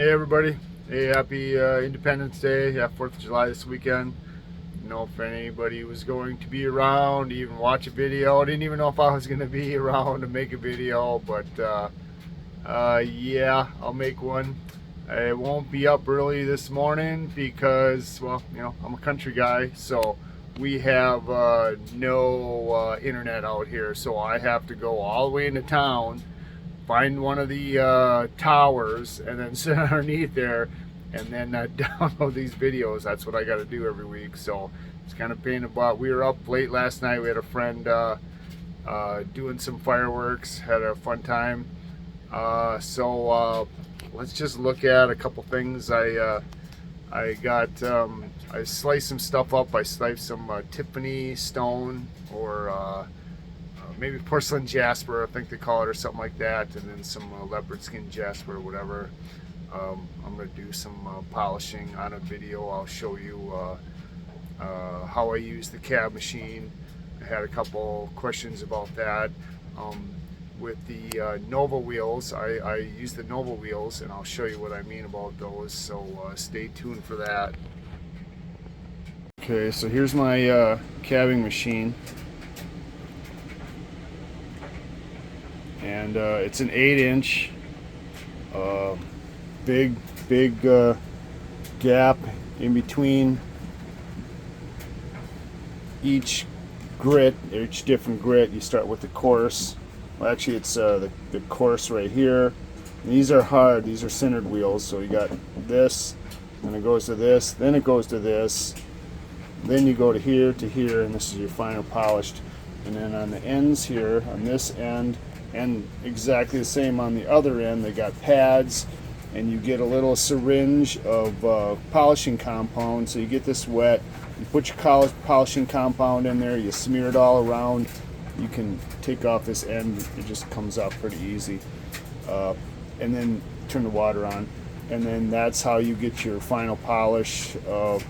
Hey everybody, hey, happy Independence Day, yeah, 4th of July this weekend. You know, if anybody was going to be around to even watch a video, I didn't even know if I was going to be around to make a video, but yeah, I'll make one. I won't be up early this morning because, well, you know, I'm a country guy, so we have no internet out here, so I have to go all the way into town, find one of the towers, and then sit underneath there and then download these videos. That's what I got to do every week, so it's kind of a pain in the butt. We were up late last night. We had a friend doing some fireworks, had a fun time. So let's just look at a couple things. I sliced some stuff up. I sliced some Tiffany stone, or maybe porcelain jasper, I think they call it, or something like that, and then some leopard skin jasper or whatever. I'm going to do some polishing on a video. I'll show you how I use the cab machine. I had a couple questions about that. With the Nova wheels, I use the Nova wheels, and I'll show you what I mean about those, so stay tuned for that. Okay, so here's my cabbing machine. And it's an 8-inch, big gap in between each grit, each different grit. You start with the coarse. Well, actually, it's the coarse right here. And these are hard. These are centered wheels. So you got this, and it goes to this, then it goes to this, then you go to here, and this is your final polished. And then on the ends here, on this end, and exactly the same on the other end, they got pads, and you get a little syringe of polishing compound. So you get this wet, you put your polishing compound in there, you smear it all around. You can take off this end, it just comes off pretty easy, and then turn the water on, and then that's how you get your final polish.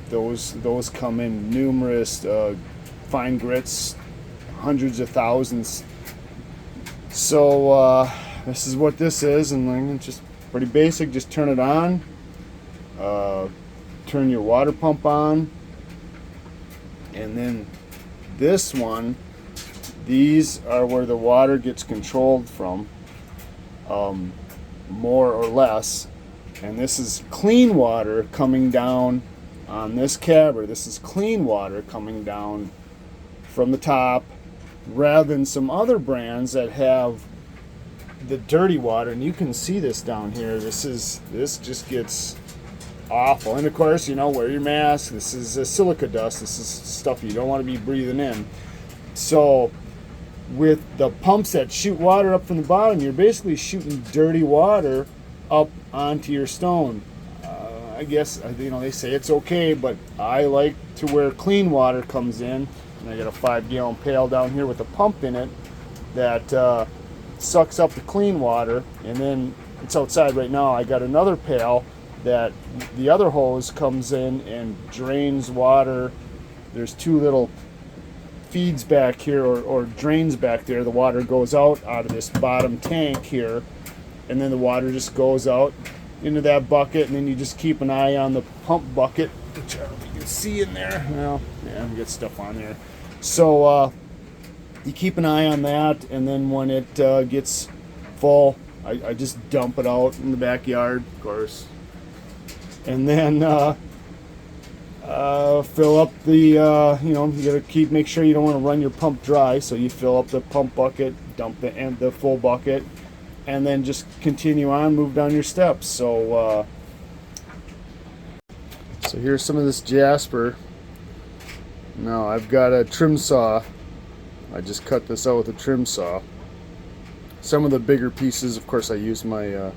Those come in numerous fine grits, hundreds of thousands. So this is what this is, and it's just pretty basic. Just turn it on, turn your water pump on, and then this one, these are where the water gets controlled from, more or less, and this is clean water coming down on this cabber. This is clean water coming down from the top, rather than some other brands that have the dirty water. And you can see this down here. This just gets awful. And of course, you know, wear your mask. This is silica dust. This is stuff you don't want to be breathing in. So with the pumps that shoot water up from the bottom, you're basically shooting dirty water up onto your stone. I guess, you know, they say it's okay, but I like to where clean water comes in. And I got a 5-gallon pail down here with a pump in it that sucks up the clean water, and then it's outside right now. I got another pail that the other hose comes in and drains water. There's 2 little feeds back here, or drains back there. The water goes out of this bottom tank here, and then the water just goes out into that bucket, and then you just keep an eye on the pump bucket, which you can see in there. Well, yeah, I get stuff on there. So you keep an eye on that, and then when it gets full, I just dump it out in the backyard, of course, and then fill up the, you know, you gotta make sure you don't want to run your pump dry, so you fill up the pump bucket, dump the full bucket, and then just continue on, move down your steps. So here's some of this jasper. Now I've got a trim saw. I just cut this out with a trim saw. Some of the bigger pieces, of course, I use my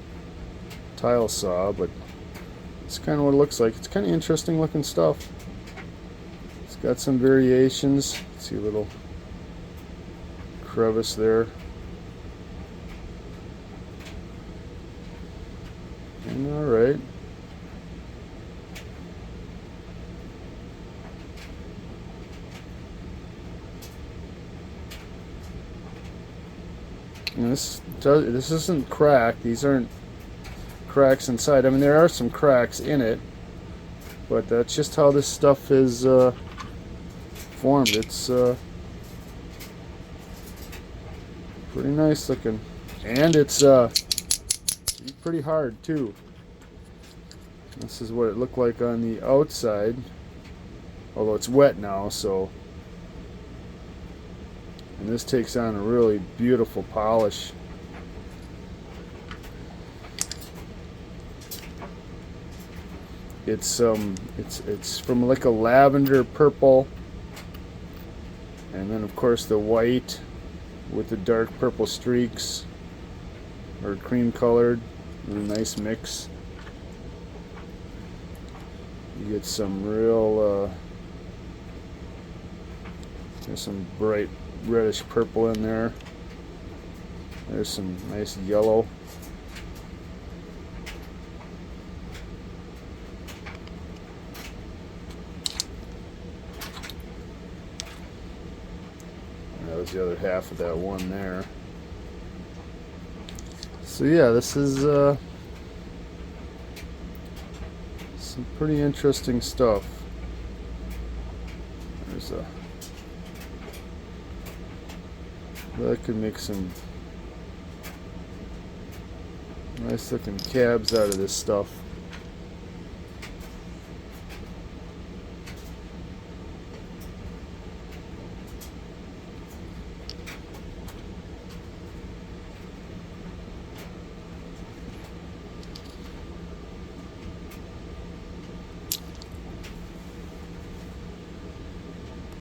tile saw, but it's kind of what it looks like. It's kind of interesting looking stuff. It's got some variations. See a little crevice there. And all right. And this isn't cracked. These aren't cracks inside. I mean, there are some cracks in it, but that's just how this stuff is formed. It's pretty nice looking, and it's pretty hard too. This is what it looked like on the outside, although it's wet now, so. And this takes on a really beautiful polish. It's from like a lavender purple, and then of course the white with the dark purple streaks, or cream colored, a nice mix. You get some real there's some bright reddish purple in there. There's some nice yellow. And that was the other half of that one there. So yeah, this is some pretty interesting stuff. There's a that could make some nice looking cabs out of this stuff.